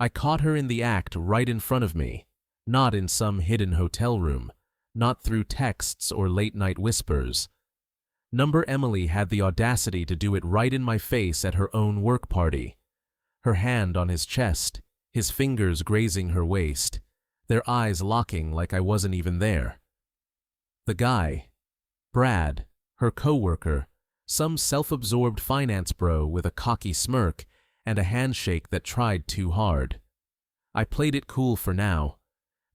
I caught her in the act right in front of me, not in some hidden hotel room, not through texts or late-night whispers. Number Emily had the audacity to do it right in my face at her own work party. Her hand on his chest, his fingers grazing her waist, their eyes locking like I wasn't even there. The guy, Brad, her coworker, some self-absorbed finance bro with a cocky smirk and a handshake that tried too hard. I played it cool for now,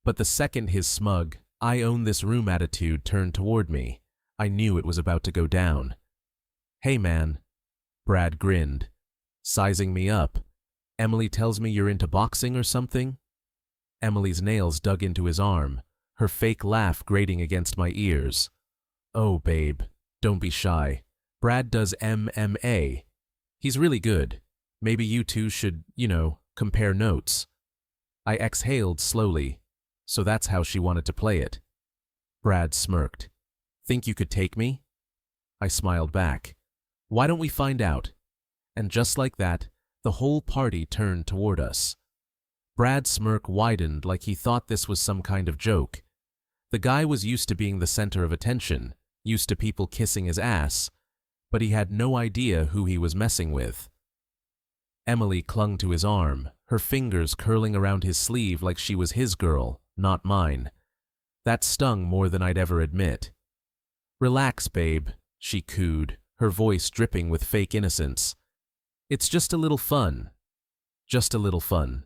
but the second his smug, I own this room attitude turned toward me, I knew it was about to go down. "Hey man," Brad grinned, sizing me up. "Emily tells me you're into boxing or something?" Emily's nails dug into his arm, her fake laugh grating against my ears. "Oh, babe, don't be shy. Brad does MMA. He's really good. Maybe you two should, compare notes." I exhaled slowly. So that's how she wanted to play it. Brad smirked. "Think you could take me?" I smiled back. "Why don't we find out?" And just like that, the whole party turned toward us. Brad's smirk widened like he thought this was some kind of joke. The guy was used to being the center of attention, used to people kissing his ass, but he had no idea who he was messing with. Emily clung to his arm, her fingers curling around his sleeve like she was his girl, not mine. That stung more than I'd ever admit. "Relax, babe," she cooed, her voice dripping with fake innocence. "It's just a little fun. Just a little fun."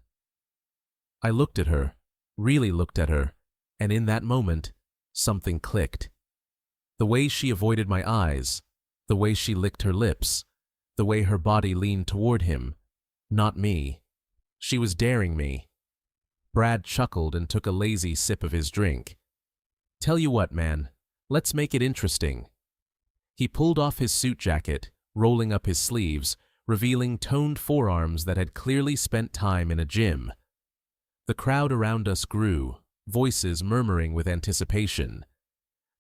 I looked at her, really looked at her, and in that moment, something clicked. The way she avoided my eyes, the way she licked her lips, the way her body leaned toward him, not me. She was daring me. Brad chuckled and took a lazy sip of his drink. "Tell you what, man, let's make it interesting." He pulled off his suit jacket, rolling up his sleeves, revealing toned forearms that had clearly spent time in a gym. The crowd around us grew, voices murmuring with anticipation.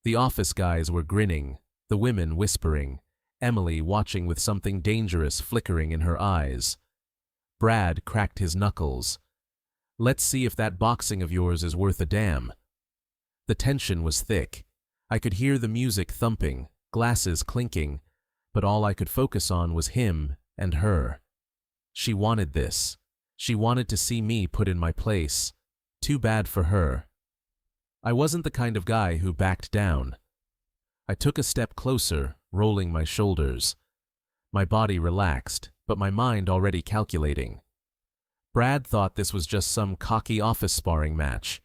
The office guys were grinning, the women whispering, Emily watching with something dangerous flickering in her eyes. Brad cracked his knuckles. "Let's see if that boxing of yours is worth a damn." The tension was thick. I could hear the music thumping, glasses clinking, but all I could focus on was him and her. She wanted this. She wanted to see me put in my place. Too bad for her. I wasn't the kind of guy who backed down. I took a step closer, rolling my shoulders. My body relaxed, but my mind already calculating. Brad thought this was just some cocky office sparring match.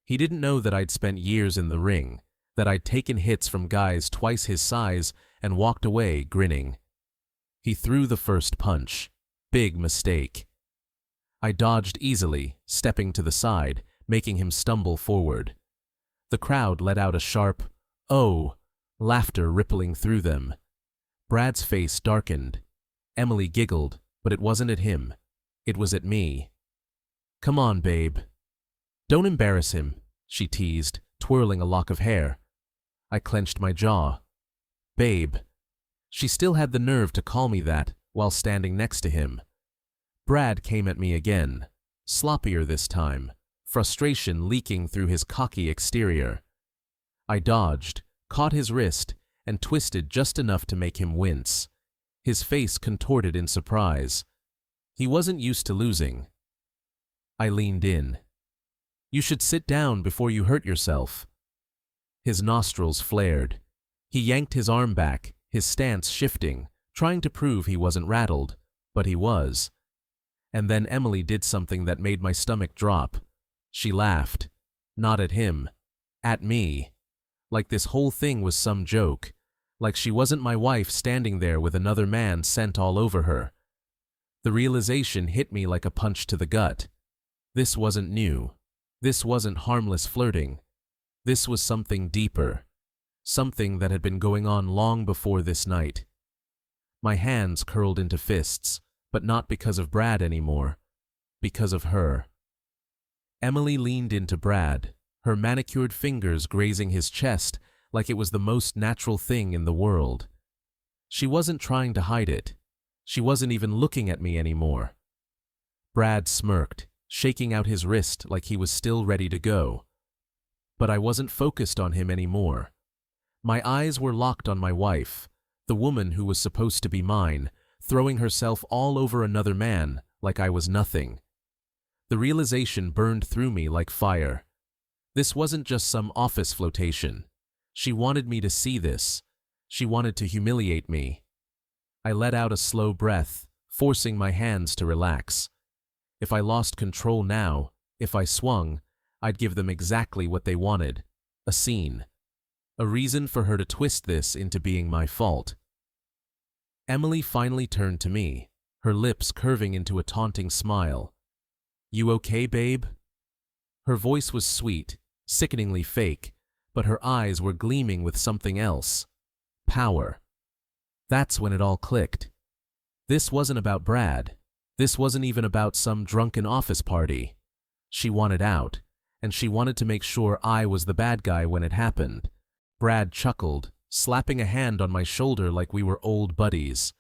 He didn't know that I'd spent years in the ring, that I'd taken hits from guys twice his size and walked away grinning. He threw the first punch. Big mistake. I dodged easily, stepping to the side, making him stumble forward. The crowd let out a sharp, "Oh," laughter rippling through them. Brad's face darkened. Emily giggled, but it wasn't at him. It was at me. "Come on, babe." "Don't embarrass him," she teased, twirling a lock of hair. I clenched my jaw. "Babe." She still had the nerve to call me that while standing next to him. Brad came at me again, sloppier this time, frustration leaking through his cocky exterior. I dodged, caught his wrist, and twisted just enough to make him wince. His face contorted in surprise. He wasn't used to losing. I leaned in. "You should sit down before you hurt yourself." His nostrils flared. He yanked his arm back, his stance shifting, trying to prove he wasn't rattled, but he was. And then Emily did something that made my stomach drop. She laughed. Not at him. At me. Like this whole thing was some joke. Like she wasn't my wife standing there with another man scent all over her. The realization hit me like a punch to the gut. This wasn't new. This wasn't harmless flirting. This was something deeper. Something that had been going on long before this night. My hands curled into fists, but not because of Brad anymore. Because of her. Emily leaned into Brad, her manicured fingers grazing his chest like it was the most natural thing in the world. She wasn't trying to hide it. She wasn't even looking at me anymore. Brad smirked, shaking out his wrist like he was still ready to go. But I wasn't focused on him anymore. My eyes were locked on my wife, the woman who was supposed to be mine, throwing herself all over another man like I was nothing. The realization burned through me like fire. This wasn't just some office flotation. She wanted me to see this. She wanted to humiliate me. I let out a slow breath, forcing my hands to relax. If I lost control now, if I swung, I'd give them exactly what they wanted, a scene. A reason for her to twist this into being my fault. Emily finally turned to me, her lips curving into a taunting smile. "You okay, babe?" Her voice was sweet, sickeningly fake, but her eyes were gleaming with something else. Power. That's when it all clicked. This wasn't about Brad. This wasn't even about some drunken office party. She wanted out, and she wanted to make sure I was the bad guy when it happened. Brad chuckled, slapping a hand on my shoulder like we were old buddies.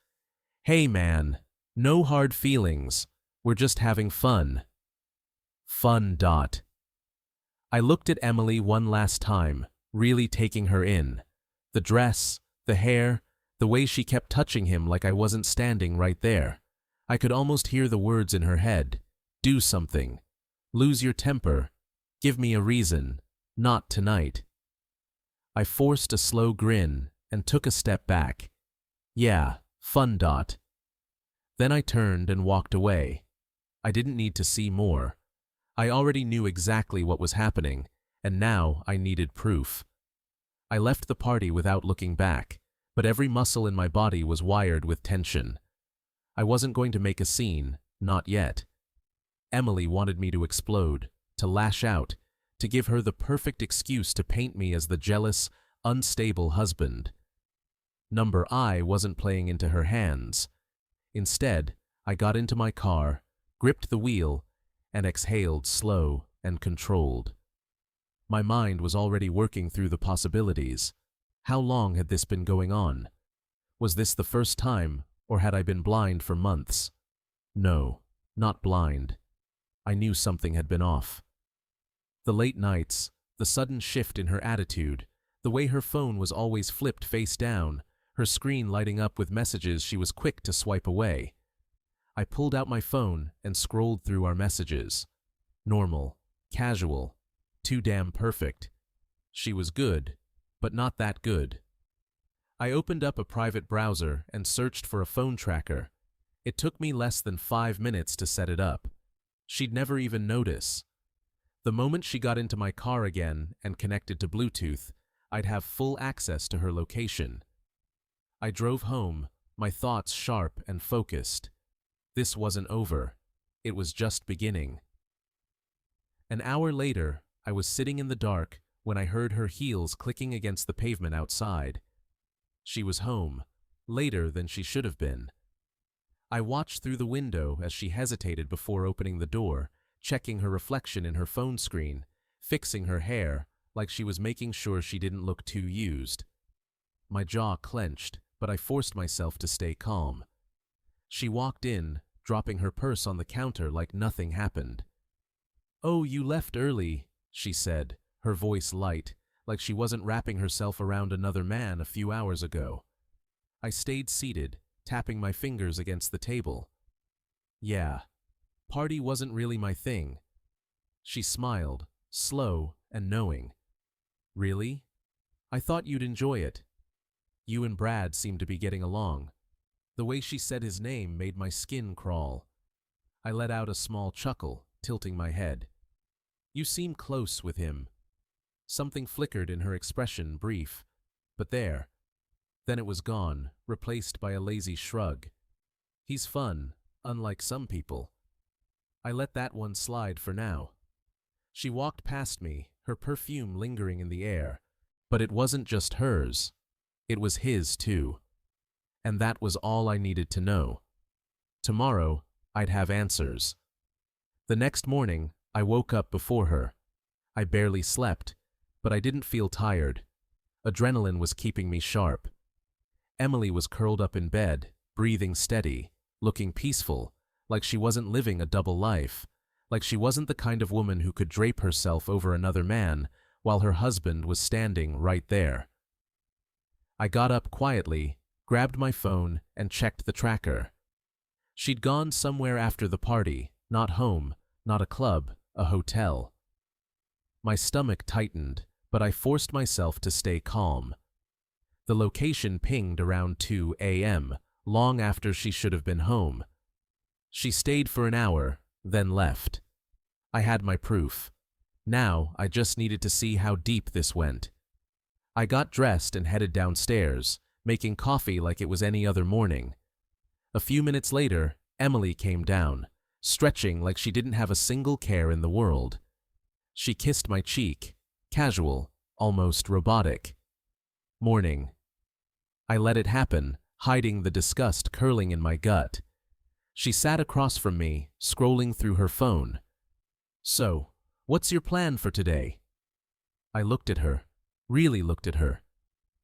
"Hey man, no hard feelings. We're just having fun." Fun. I looked at Emily one last time, really taking her in. The dress, the hair, the way she kept touching him like I wasn't standing right there. I could almost hear the words in her head. Do something. Lose your temper. Give me a reason. Not tonight. I forced a slow grin and took a step back. Yeah, fun. Then I turned and walked away. I didn't need to see more. I already knew exactly what was happening, and now I needed proof. I left the party without looking back, but every muscle in my body was wired with tension. I wasn't going to make a scene, not yet. Emily wanted me to explode, to lash out, to give her the perfect excuse to paint me as the jealous, unstable husband. Number I wasn't playing into her hands. Instead, I got into my car, gripped the wheel, and exhaled slow and controlled. My mind was already working through the possibilities. How long had this been going on? Was this the first time, or had I been blind for months? No, not blind. I knew something had been off. The late nights, the sudden shift in her attitude, the way her phone was always flipped face down, her screen lighting up with messages she was quick to swipe away. I pulled out my phone and scrolled through our messages. Normal, casual, too damn perfect. She was good, but not that good. I opened up a private browser and searched for a phone tracker. It took me less than 5 minutes to set it up. She'd never even notice. The moment she got into my car again and connected to Bluetooth, I'd have full access to her location. I drove home, my thoughts sharp and focused. This wasn't over. It was just beginning. An hour later, I was sitting in the dark when I heard her heels clicking against the pavement outside. She was home, later than she should have been. I watched through the window as she hesitated before opening the door, checking her reflection in her phone screen, fixing her hair like she was making sure she didn't look too used. My jaw clenched, but I forced myself to stay calm. She walked in, dropping her purse on the counter like nothing happened. "Oh, you left early," she said, her voice light, like she wasn't wrapping herself around another man a few hours ago. I stayed seated, tapping my fingers against the table. Yeah, party wasn't really my thing. She smiled, slow and knowing. "Really? I thought you'd enjoy it. You and Brad seem to be getting along." The way she said his name made my skin crawl. I let out a small chuckle, tilting my head. "You seem close with him." Something flickered in her expression, brief, but there. Then it was gone, replaced by a lazy shrug. "He's fun, unlike some people." I let that one slide for now. She walked past me, her perfume lingering in the air, but it wasn't just hers. It was his too. And that was all I needed to know. Tomorrow, I'd have answers. The next morning, I woke up before her. I barely slept, but I didn't feel tired. Adrenaline was keeping me sharp. Emily was curled up in bed, breathing steady, looking peaceful, like she wasn't living a double life, like she wasn't the kind of woman who could drape herself over another man while her husband was standing right there. I got up quietly, grabbed my phone, and checked the tracker. She'd gone somewhere after the party, not home, not a club, a hotel. My stomach tightened, but I forced myself to stay calm. The location pinged around 2 a.m., long after she should have been home. She stayed for an hour, then left. I had my proof. Now I just needed to see how deep this went. I got dressed and headed downstairs, making coffee like it was any other morning. A few minutes later, Emily came down, stretching like she didn't have a single care in the world. She kissed my cheek, casual, almost robotic. Morning. I let it happen, hiding the disgust curling in my gut. She sat across from me, scrolling through her phone. So, what's your plan for today? I looked at her, really looked at her.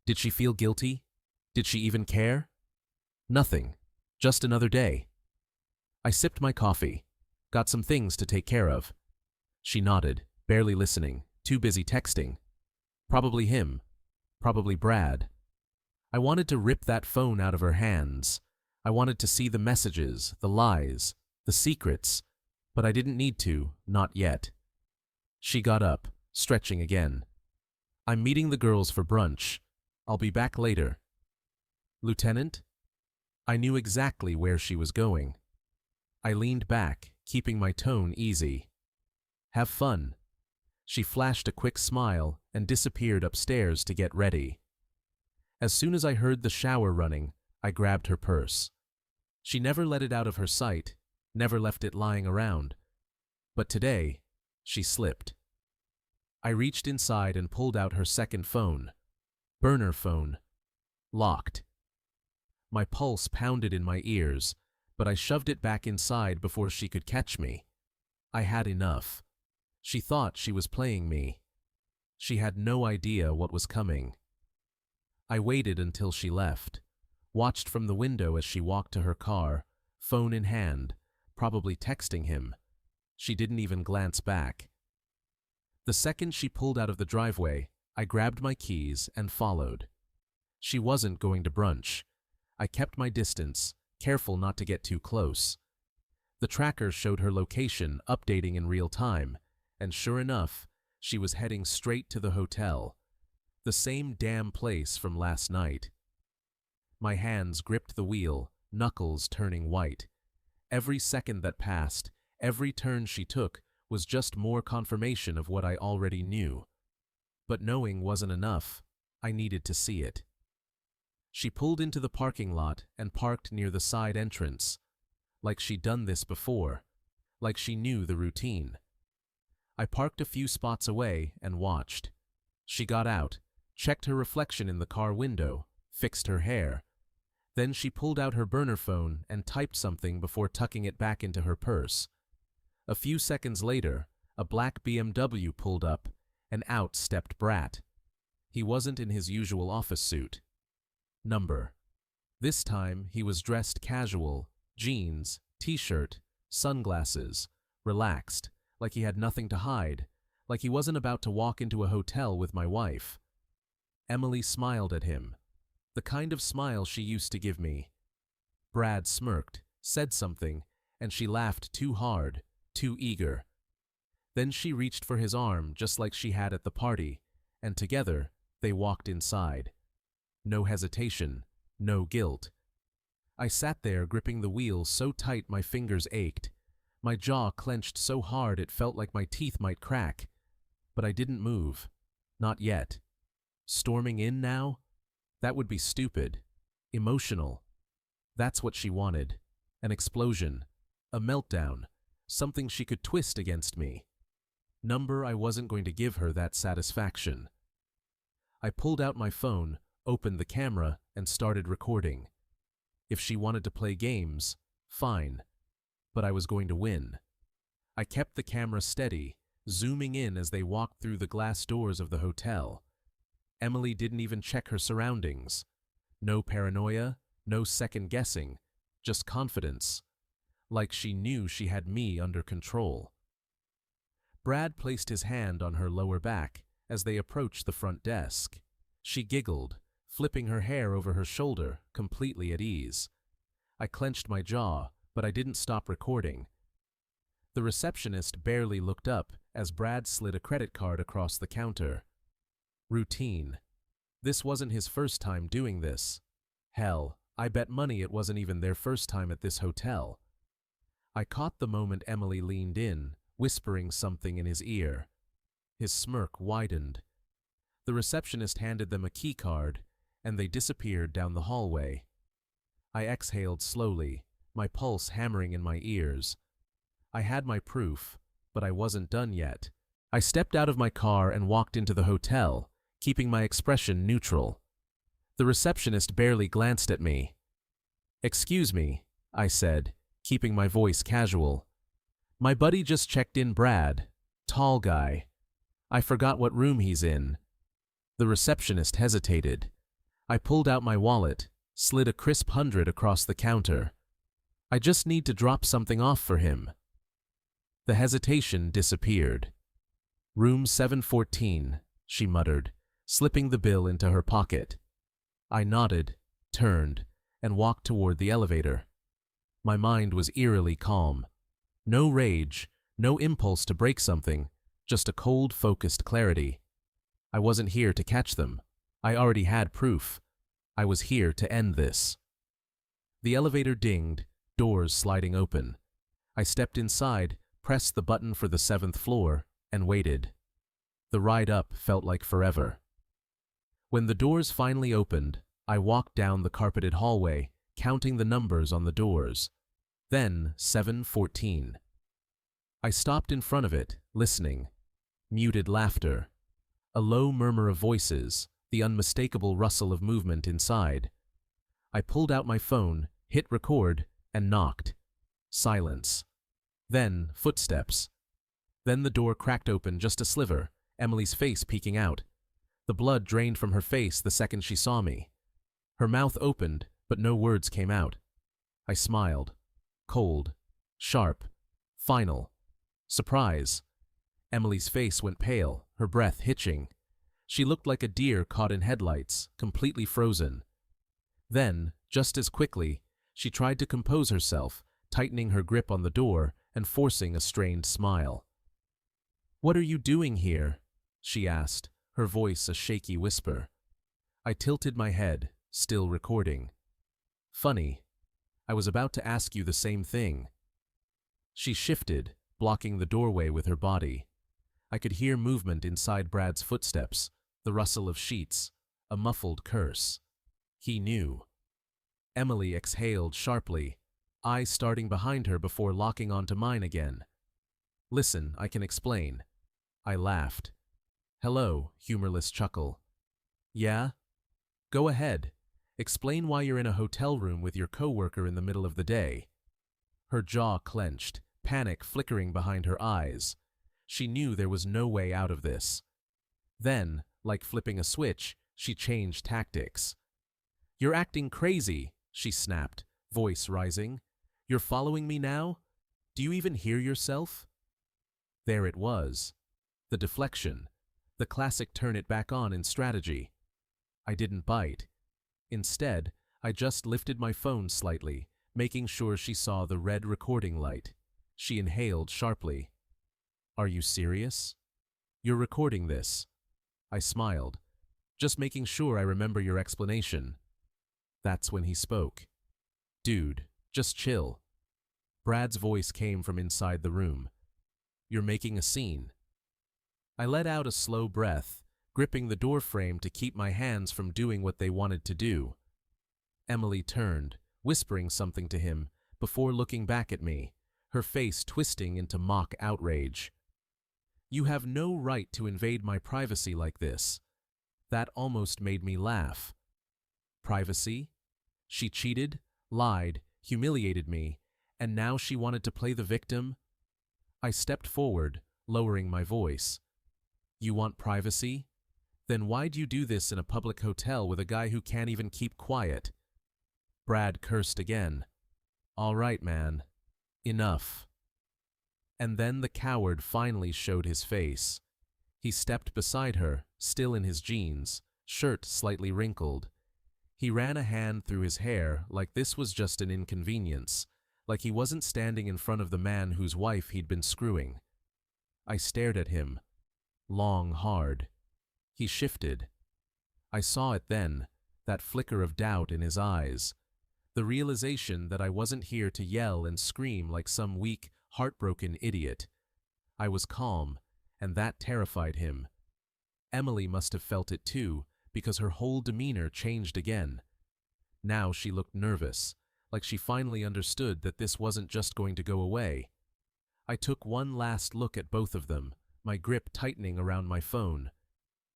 Did she feel guilty? Did she even care? Nothing. Just another day. I sipped my coffee. Got some things to take care of. She nodded, barely listening, too busy texting. Probably him. Probably Brad. I wanted to rip that phone out of her hands. I wanted to see the messages, the lies, the secrets, but I didn't need to, not yet. She got up, stretching again. I'm meeting the girls for brunch. I'll be back later. Lieutenant? I knew exactly where she was going. I leaned back, keeping my tone easy. Have fun. She flashed a quick smile and disappeared upstairs to get ready. As soon as I heard the shower running, I grabbed her purse. She never let it out of her sight, never left it lying around. But today, she slipped. I reached inside and pulled out her second phone. Burner phone. Locked. My pulse pounded in my ears, but I shoved it back inside before she could catch me. I had enough. She thought she was playing me. She had no idea what was coming. I waited until she left, watched from the window as she walked to her car, phone in hand, probably texting him. She didn't even glance back. The second she pulled out of the driveway, I grabbed my keys and followed. She wasn't going to brunch. I kept my distance, careful not to get too close. The tracker showed her location updating in real time, and sure enough, she was heading straight to the hotel. The same damn place from last night. My hands gripped the wheel, knuckles turning white. Every second that passed, every turn she took, was just more confirmation of what I already knew. But knowing wasn't enough. I needed to see it. She pulled into the parking lot and parked near the side entrance. Like she'd done this before. Like she knew the routine. I parked a few spots away and watched. She got out, checked her reflection in the car window, fixed her hair. Then she pulled out her burner phone and typed something before tucking it back into her purse. A few seconds later, a black BMW pulled up, and out stepped Brat. He wasn't in his usual office suit. Number. This time he was dressed casual, jeans, t-shirt, sunglasses, relaxed, like he had nothing to hide, like he wasn't about to walk into a hotel with my wife. Emily smiled at him, the kind of smile she used to give me. Brad smirked, said something, and she laughed too hard, too eager. Then she reached for his arm just like she had at the party, and together they walked inside. No hesitation, no guilt. I sat there gripping the wheel so tight my fingers ached. My jaw clenched so hard it felt like my teeth might crack. But I didn't move. Not yet. Storming in now? That would be stupid. Emotional. That's what she wanted. An explosion. A meltdown. Something she could twist against me. Number I wasn't going to give her that satisfaction. I pulled out my phone, opened the camera, and started recording. If she wanted to play games, fine. But I was going to win. I kept the camera steady, zooming in as they walked through the glass doors of the hotel. Emily didn't even check her surroundings. No paranoia, no second guessing, just confidence. Like she knew she had me under control. Brad placed his hand on her lower back as they approached the front desk. She giggled, flipping her hair over her shoulder, completely at ease. I clenched my jaw, but I didn't stop recording. The receptionist barely looked up as Brad slid a credit card across the counter. Routine. This wasn't his first time doing this. Hell, I bet money it wasn't even their first time at this hotel. I caught the moment Emily leaned in, whispering something in his ear. His smirk widened. The receptionist handed them a key card, and they disappeared down the hallway. I exhaled slowly, my pulse hammering in my ears. I had my proof, but I wasn't done yet. I stepped out of my car and walked into the hotel, keeping my expression neutral. The receptionist barely glanced at me. "Excuse me," I said, keeping my voice casual. "My buddy just checked in Brad. Tall guy. I forgot what room he's in." The receptionist hesitated. I pulled out my wallet, slid a crisp 100 across the counter. "I just need to drop something off for him." The hesitation disappeared. "Room 714, she muttered, slipping the bill into her pocket. I nodded, turned, and walked toward the elevator. My mind was eerily calm. No rage, no impulse to break something, just a cold, focused clarity. I wasn't here to catch them. I already had proof. I was here to end this. The elevator dinged, doors sliding open. I stepped inside, pressed the button for the 7th floor, and waited. The ride up felt like forever. When the doors finally opened, I walked down the carpeted hallway, counting the numbers on the doors. Then 714. I stopped in front of it, listening. Muted laughter. A low murmur of voices, the unmistakable rustle of movement inside. I pulled out my phone, hit record, and knocked. Silence. Then footsteps. Then the door cracked open just a sliver, Emily's face peeking out. The blood drained from her face the second she saw me. Her mouth opened, but no words came out. I smiled. Cold. Sharp. Final. Surprise. Emily's face went pale, her breath hitching. She looked like a deer caught in headlights, completely frozen. Then, just as quickly, she tried to compose herself, tightening her grip on the door and forcing a strained smile. "What are you doing here?" she asked, her voice a shaky whisper. I tilted my head, still recording. "Funny. I was about to ask you the same thing." She shifted, blocking the doorway with her body. I could hear movement inside Brad's footsteps, the rustle of sheets, a muffled curse. He knew. Emily exhaled sharply, eyes starting behind her before locking onto mine again. "Listen, I can explain." I laughed. "Hello," humorless chuckle. "Yeah? Go ahead. Explain why you're in a hotel room with your coworker in the middle of the day." Her jaw clenched, panic flickering behind her eyes. She knew there was no way out of this. Then, like flipping a switch, she changed tactics. "You're acting crazy," she snapped, voice rising. "You're following me now? Do you even hear yourself?" There it was. The deflection. The classic turn it back on in strategy. I didn't bite. Instead, I just lifted my phone slightly, making sure she saw the red recording light. She inhaled sharply. "Are you serious? You're recording this?" I smiled, just making sure I remember your explanation. That's when he spoke. "Dude, just chill." Brad's voice came from inside the room. "You're making a scene." I let out a slow breath, gripping the door frame to keep my hands from doing what they wanted to do. Emily turned, whispering something to him, before looking back at me, her face twisting into mock outrage. "You have no right to invade my privacy like this." That almost made me laugh. Privacy? She cheated, lied, humiliated me, and now she wanted to play the victim? I stepped forward, lowering my voice. "You want privacy? Then why'd you do this in a public hotel with a guy who can't even keep quiet?" Brad cursed again. "All right, man. Enough." And then the coward finally showed his face. He stepped beside her, still in his jeans, shirt slightly wrinkled. He ran a hand through his hair like this was just an inconvenience, like he wasn't standing in front of the man whose wife he'd been screwing. I stared at him. Long, hard. He shifted. I saw it then, that flicker of doubt in his eyes. The realization that I wasn't here to yell and scream like some weak, heartbroken idiot. I was calm, and that terrified him. Emily must have felt it too, because her whole demeanor changed again. Now she looked nervous, like she finally understood that this wasn't just going to go away. I took one last look at both of them, my grip tightening around my phone.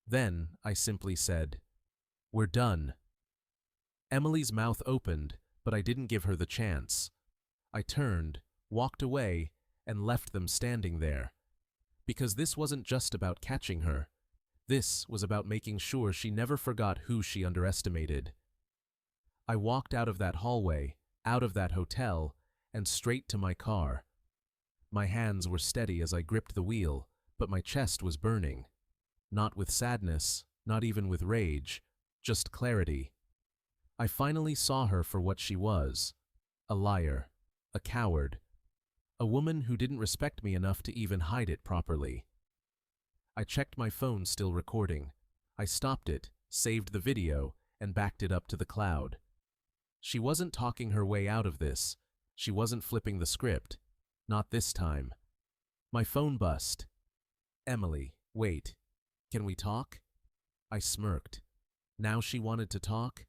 Then I simply said, "We're done." Emily's mouth opened, but I didn't give her the chance. I turned, walked away, and left them standing there. Because this wasn't just about catching her. This was about making sure she never forgot who she underestimated. I walked out of that hallway, out of that hotel, and straight to my car. My hands were steady as I gripped the wheel, but my chest was burning. Not with sadness, not even with rage, just clarity. I finally saw her for what she was. A liar. A coward. A woman who didn't respect me enough to even hide it properly. I checked my phone still recording. I stopped it, saved the video, and backed it up to the cloud. She wasn't talking her way out of this. She wasn't flipping the script. Not this time. My phone buzzed. "Emily, wait. Can we talk?" I smirked. Now she wanted to talk?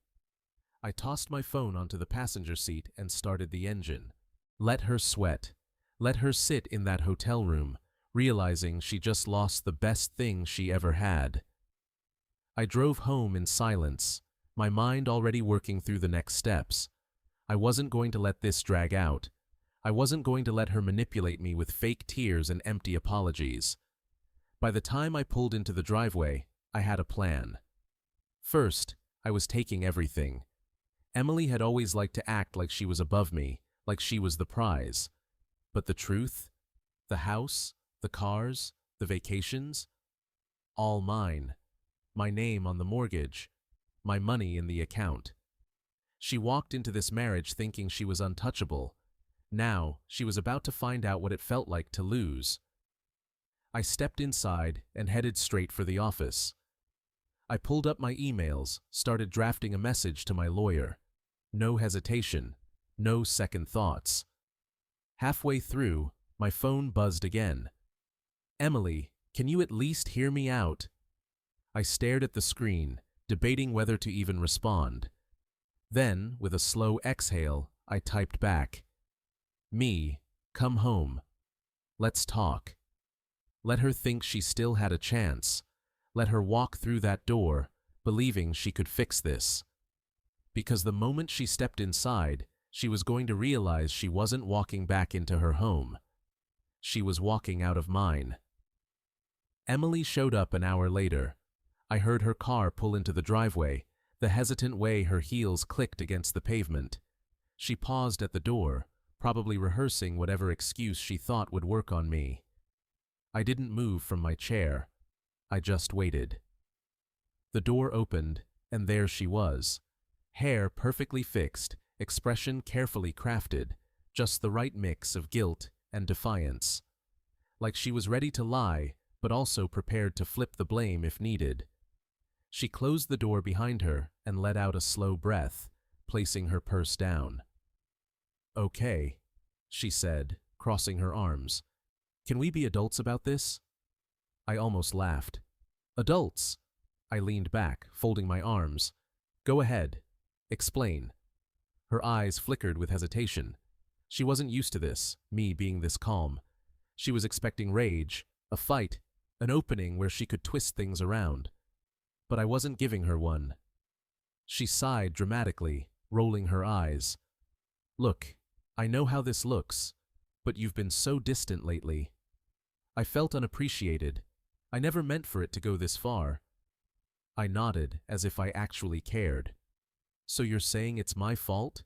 I tossed my phone onto the passenger seat and started the engine. Let her sweat. Let her sit in that hotel room, realizing she just lost the best thing she ever had. I drove home in silence, my mind already working through the next steps. I wasn't going to let this drag out. I wasn't going to let her manipulate me with fake tears and empty apologies. By the time I pulled into the driveway, I had a plan. First, I was taking everything. Emily had always liked to act like she was above me, like she was the prize. But the truth? The house, the cars, the vacations? All mine. My name on the mortgage. My money in the account. She walked into this marriage thinking she was untouchable. Now, she was about to find out what it felt like to lose. I stepped inside and headed straight for the office. I pulled up my emails, started drafting a message to my lawyer. No hesitation, no second thoughts. Halfway through, my phone buzzed again. "Emily, can you at least hear me out?" I stared at the screen, debating whether to even respond. Then, with a slow exhale, I typed back, "Me, come home. Let's talk." Let her think she still had a chance. Let her walk through that door, believing she could fix this. Because the moment she stepped inside, she was going to realize she wasn't walking back into her home. She was walking out of mine. Emily showed up an hour later. I heard her car pull into the driveway, the hesitant way her heels clicked against the pavement. She paused at the door, probably rehearsing whatever excuse she thought would work on me. I didn't move from my chair. I just waited. The door opened, and there she was. Hair perfectly fixed, expression carefully crafted, just the right mix of guilt and defiance. Like she was ready to lie, but also prepared to flip the blame if needed. She closed the door behind her and let out a slow breath, placing her purse down. "Okay," she said, crossing her arms. "Can we be adults about this?" I almost laughed. "Adults?" I leaned back, folding my arms. "Go ahead. Explain." Her eyes flickered with hesitation. She wasn't used to this, me being this calm. She was expecting rage, a fight, an opening where she could twist things around. But I wasn't giving her one. She sighed dramatically, rolling her eyes. "Look, I know how this looks, but you've been so distant lately." I felt unappreciated. I never meant for it to go this far. I nodded as if I actually cared. "So you're saying it's my fault?"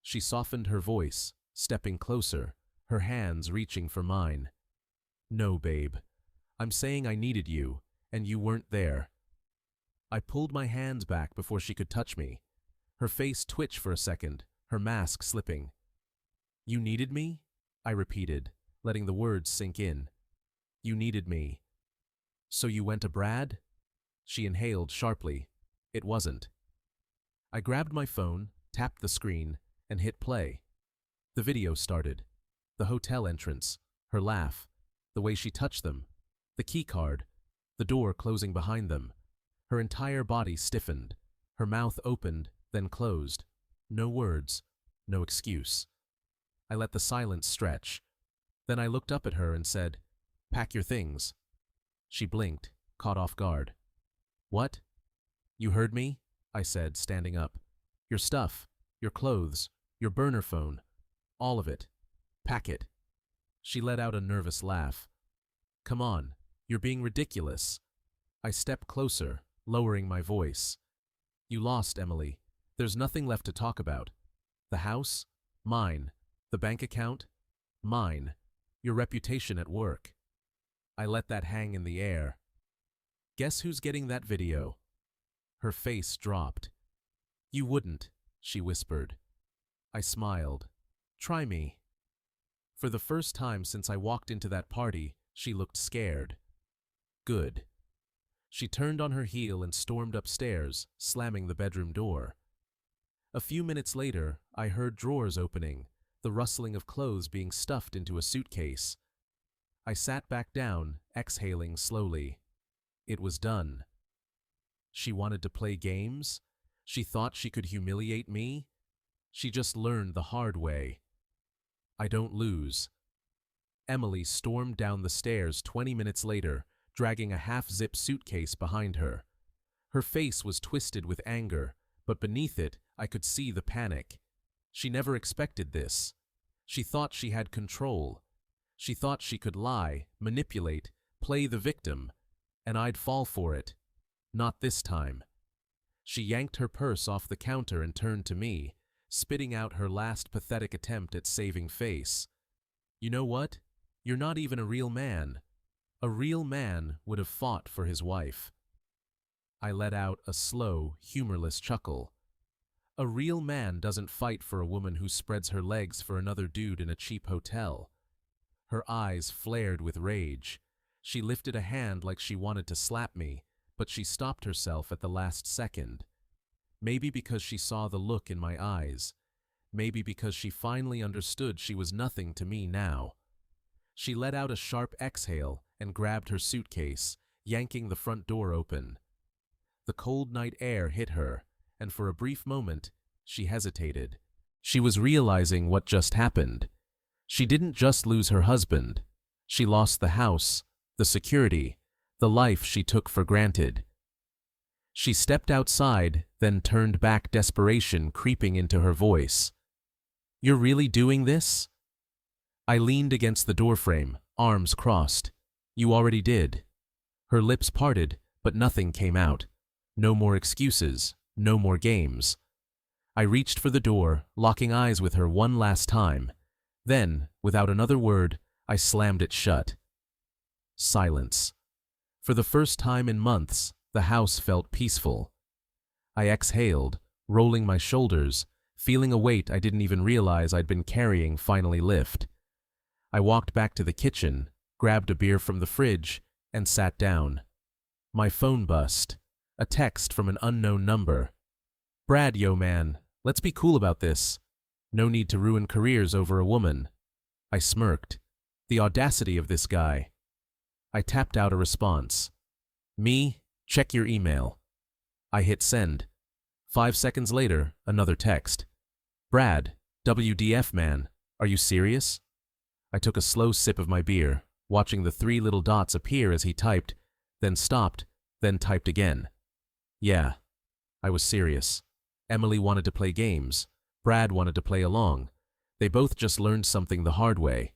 She softened her voice, stepping closer, her hands reaching for mine. No, babe. I'm saying I needed you, and you weren't there. I pulled my hands back before she could touch me. Her face twitched for a second, her mask slipping. You needed me? I repeated, letting the words sink in. You needed me. So you went to Brad? She inhaled sharply. It wasn't. I grabbed my phone, tapped the screen, and hit play. The video started. The hotel entrance, her laugh, the way she touched them, the key card, the door closing behind them. Her entire body stiffened. Her mouth opened, then closed. No words, no excuse. I let the silence stretch. Then I looked up at her and said, "Pack your things." She blinked, caught off guard. What? You heard me? I said, standing up. Your stuff, your clothes, your burner phone, all of it. Pack it. She let out a nervous laugh. Come on, you're being ridiculous. I stepped closer, lowering my voice. You lost, Emily. There's nothing left to talk about. The house? Mine. The bank account? Mine. Your reputation at work. I let that hang in the air. Guess who's getting that video? Her face dropped. You wouldn't, she whispered. I smiled. Try me. For the first time since I walked into that party, she looked scared. Good. She turned on her heel and stormed upstairs, slamming the bedroom door. A few minutes later, I heard drawers opening, the rustling of clothes being stuffed into a suitcase. I sat back down, exhaling slowly. It was done. She wanted to play games? She thought she could humiliate me? She just learned the hard way. I don't lose. Emily stormed down the stairs 20 minutes later, dragging a half-zip suitcase behind her. Her face was twisted with anger, but beneath it, I could see the panic. She never expected this. She thought she had control. She thought she could lie, manipulate, play the victim, and I'd fall for it. Not this time. She yanked her purse off the counter and turned to me, spitting out her last pathetic attempt at saving face. You know what? You're not even a real man. A real man would have fought for his wife. I let out a slow, humorless chuckle. A real man doesn't fight for a woman who spreads her legs for another dude in a cheap hotel. Her eyes flared with rage. She lifted a hand like she wanted to slap me, but she stopped herself at the last second. Maybe because she saw the look in my eyes. Maybe because she finally understood she was nothing to me now. She let out a sharp exhale and grabbed her suitcase, yanking the front door open. The cold night air hit her, and for a brief moment, she hesitated. She was realizing what just happened. She didn't just lose her husband. She lost the house, the security, the life she took for granted. She stepped outside, then turned back, desperation creeping into her voice. You're really doing this? I leaned against the doorframe, arms crossed. You already did. Her lips parted, but nothing came out. No more excuses, no more games. I reached for the door, locking eyes with her one last time. Then, without another word, I slammed it shut. Silence. For the first time in months, the house felt peaceful. I exhaled, rolling my shoulders, feeling a weight I didn't even realize I'd been carrying finally lift. I walked back to the kitchen, grabbed a beer from the fridge, and sat down. My phone buzzed. A text from an unknown number. Brad, yo man, let's be cool about this. No need to ruin careers over a woman. I smirked. The audacity of this guy. I tapped out a response. Me, check your email. I hit send. 5 seconds later, another text. Brad, WDF man, are you serious? I took a slow sip of my beer, watching the 3 little dots appear as he typed, then stopped, then typed again. Yeah, I was serious. Emily wanted to play games. Brad wanted to play along. They both just learned something the hard way.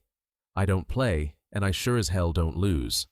I don't play, and I sure as hell don't lose.